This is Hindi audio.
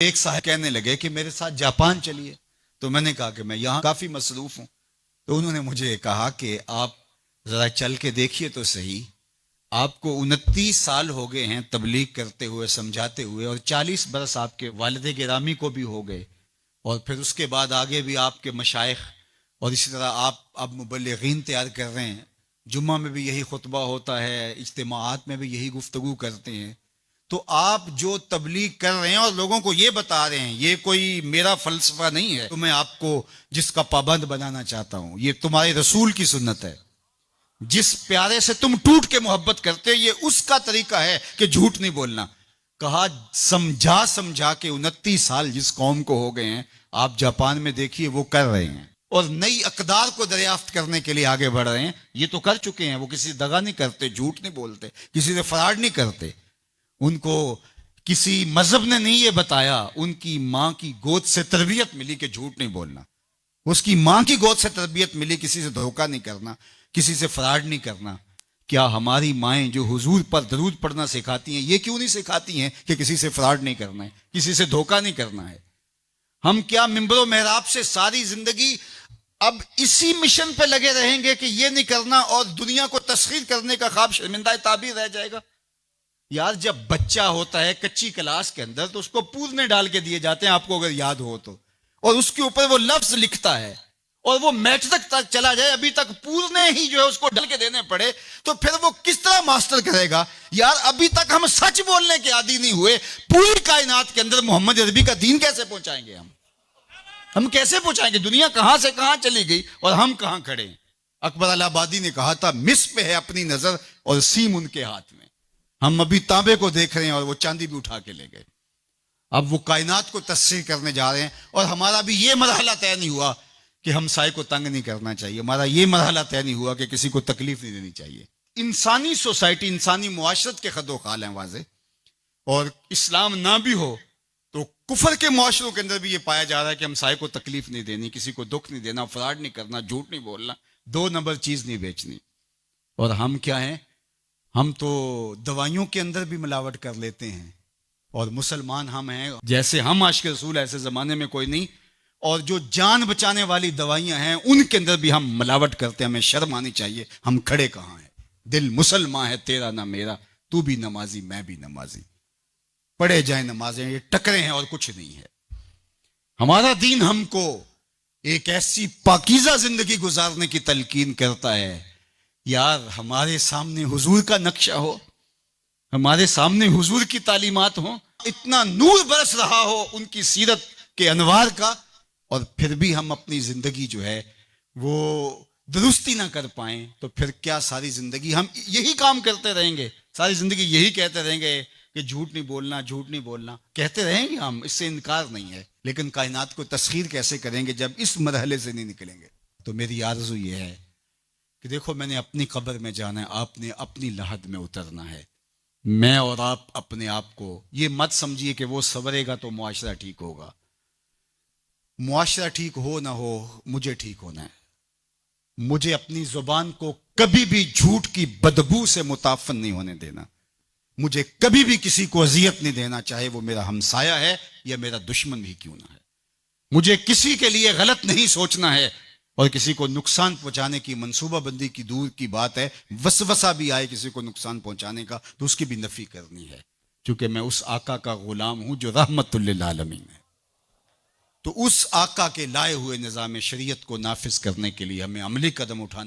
एक साहब कहने लगे कि मेरे साथ जापान चलिए। तो मैंने कहा कि मैं यहाँ काफी मसरूफ हूं। तो उन्होंने मुझे कहा कि आप जरा चल के देखिए तो सही, आपको 29 साल हो गए हैं तबलीग करते हुए, समझाते हुए, और 40 बरस आपके वालिद गिरामी को भी हो गए, और फिर उसके बाद आगे भी आपके मशाइख, और इसी तरह आप अब मुबल्लिगीन तैयार कर रहे हैं। जुम्मा में भी यही खुतबा होता है, इज्तिमाआत में भी यही गुफ्तगू करते हैं। तो आप जो तबलीग कर रहे हैं और लोगों को ये बता रहे हैं, ये कोई मेरा फलसफा नहीं है तो मैं आपको जिसका पाबंद बनाना चाहता हूं, ये तुम्हारे रसूल की सुन्नत है। जिस प्यारे से तुम टूट के मोहब्बत करते हो, ये उसका तरीका है कि झूठ नहीं बोलना। कहा समझा समझा के 29 साल जिस कौम को हो गए हैं, आप जापान में देखिए वो कर रहे हैं, और नई अकदार को दरियाफ्त करने के लिए आगे बढ़ रहे हैं। ये तो कर चुके हैं, वो किसी से दगा नहीं करते, झूठ नहीं बोलते, किसी से फराड नहीं करते। उनको किसी मजहब ने नहीं ये बताया, उनकी मां की गोद से तरबियत मिली कि झूठ नहीं बोलना। उसकी मां की गोद से तरबियत मिली किसी से धोखा नहीं करना, किसी से फराड नहीं करना। क्या हमारी माएं जो हुजूर पर दरूद पढ़ना सिखाती हैं, ये क्यों नहीं सिखाती हैं कि किसी से फराड नहीं करना है, किसी से धोखा नहीं करना है? हम क्या मिंबरों मेहराब से सारी जिंदगी अब इसी मिशन पे लगे रहेंगे कि ये नहीं करना, और दुनिया को तस्खीर करने का ख्वाब शर्मिंदा ताबीर रह जाएगा? यार, जब बच्चा होता है कच्ची क्लास के अंदर, तो उसको पूरने डाल के दिए जाते हैं, आपको अगर याद हो तो, और उसके ऊपर वो लफ्ज लिखता है, और वो मैट्रिक तक चला जाए, अभी तक पूरने ही जो है उसको डाल के देने पड़े, तो फिर वो किस तरह मास्टर करेगा? यार, अभी तक हम सच बोलने के आदी नहीं हुए। पूरी कायनात के अंदर मोहम्मद अरबी का दीन कैसे पहुंचाएंगे हम कैसे पहुंचाएंगे? दुनिया कहां से कहां चली गई और हम कहां खड़े हैं? अकबर अलाहाबादी ने कहा था, मिस पे है अपनी नजर और सीम उनके हाथ में। हम अभी तांबे को देख रहे हैं और वो चांदी भी उठा के ले गए। अब वो कायनात को तस्सीर करने जा रहे हैं, और हमारा भी ये मरहला तय नहीं हुआ कि हमसाए को तंग नहीं करना चाहिए, हमारा ये मरहला तय नहीं हुआ कि किसी को तकलीफ नहीं देनी चाहिए। इंसानी सोसाइटी, इंसानी मुआशरत के खदो खाल हैं वाजे, और इस्लाम ना भी हो तो कुफर के मुआशरों के अंदर भी ये पाया जा रहा है कि हमसाए को तकलीफ नहीं देनी, किसी को दुख नहीं देना, फराड नहीं करना, झूठ नहीं बोलना, 2 नंबर चीज नहीं बेचनी। और हम क्या हैं? हम तो दवाइयों के अंदर भी मिलावट कर लेते हैं, और मुसलमान हम हैं। जैसे हम आशिक रसूल, ऐसे जमाने में कोई नहीं। और जो जान बचाने वाली दवाइयां हैं उनके अंदर भी हम मिलावट करते हैं। हमें शर्म आनी चाहिए। हम खड़े कहां हैं? दिल मुसलमान है तेरा ना मेरा, तू भी नमाजी मैं भी नमाजी, पढ़े जाए नमाजें, ये टकरे हैं और कुछ नहीं है। हमारा दीन हमको एक ऐसी पाकीज़ा जिंदगी गुजारने की तलकीन करता है। यार, हमारे सामने हुजूर का नक्शा हो, हमारे सामने हुजूर की तालीमात हो, इतना नूर बरस रहा हो उनकी सीरत के अनवार का, और फिर भी हम अपनी जिंदगी जो है वो दुरुस्ती ना कर पाए, तो फिर क्या सारी जिंदगी हम यही काम करते रहेंगे? सारी जिंदगी यही कहते रहेंगे कि झूठ नहीं बोलना, झूठ नहीं बोलना? कहते रहेंगे हम, इससे इनकार नहीं है। लेकिन कायनात को तस्खीर कैसे करेंगे जब इस मरहले से नहीं निकलेंगे? तो मेरी आरज़ू ये है कि देखो, मैंने अपनी कब्र में जाना है, आपने अपनी लहद में उतरना है। मैं और आप अपने आप को ये मत समझिए कि वो संवरेगा तो मुआशरा ठीक होगा। मुआशरा ठीक हो ना हो, मुझे ठीक होना है। मुझे अपनी जुबान को कभी भी झूठ की बदबू से मुताफन नहीं होने देना। मुझे कभी भी किसी को अजियत नहीं देना, चाहे वो मेरा हमसाया है या मेरा दुश्मन ही क्यों ना है। मुझे किसी के लिए गलत नहीं सोचना है, और किसी को नुकसान पहुंचाने की मंसूबाबंदी की दूर की बात है। वसवसा भी आए किसी को नुकसान पहुंचाने का, तो उसकी भी नफी करनी है, क्योंकि मैं उस आका का गुलाम हूं जो रहमतुल लिल आलमीन है। तो उस आका के लाए हुए निज़ाम शरीयत को नाफिज करने के लिए हमें अमली कदम उठाना